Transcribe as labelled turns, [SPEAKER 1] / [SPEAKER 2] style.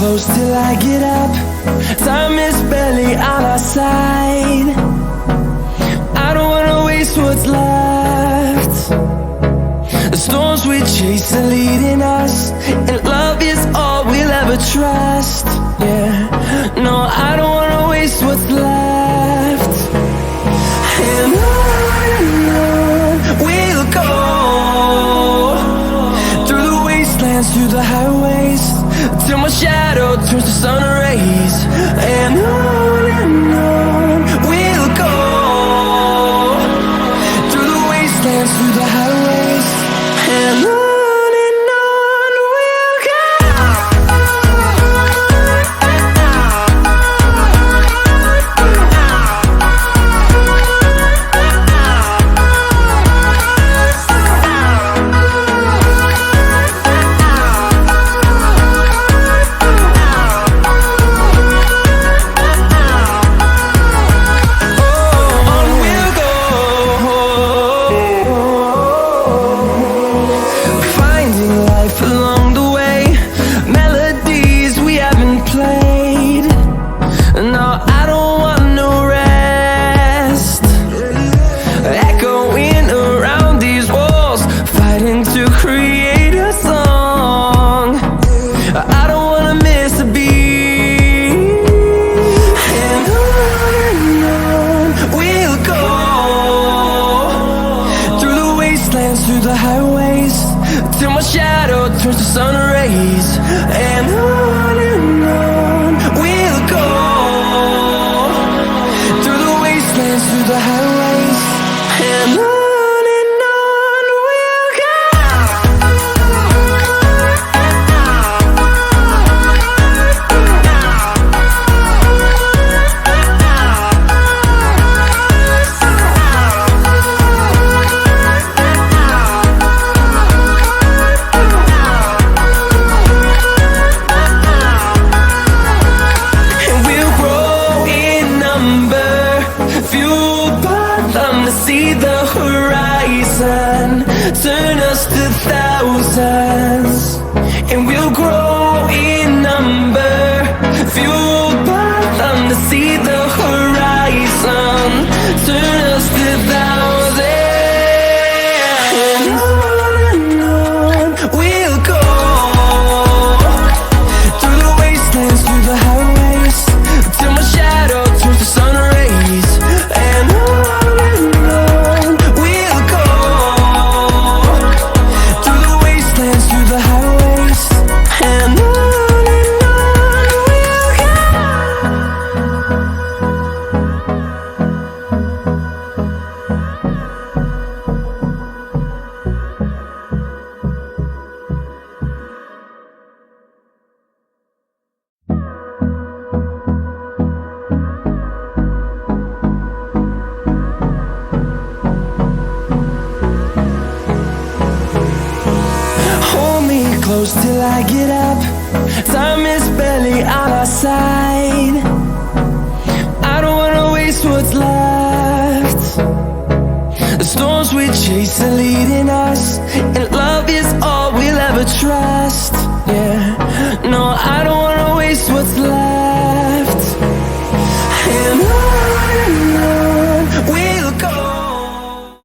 [SPEAKER 1] close till I get up. Time is barely on our side. I don't wanna waste what's left. The storms we chase are leading us, and love is all we'll ever trust. Yeah, no, I don't wanna waste what's left. And on we'll go, through the wastelands, through the highways, till my shadow turns to sun rays. And on we'll go, through the wastelands, through the highways, and on. Through the highways, till my shadow turns to sun rays. And on we'll go, through the wastelands, through the highways, and on. See the horizon, turn us to thousands, and we'll grow in number, fueled by them to see the horizon, turn us to thousands. And on we'll go, through the wastelands, through the highways, till my shadow turns to sun rays. And on close till I get up. Time is barely on our side. I don't wanna waste what's left. The storms we chase are leading us, and love is all we'll ever trust. Yeah, no, I don't wanna waste what's left. And on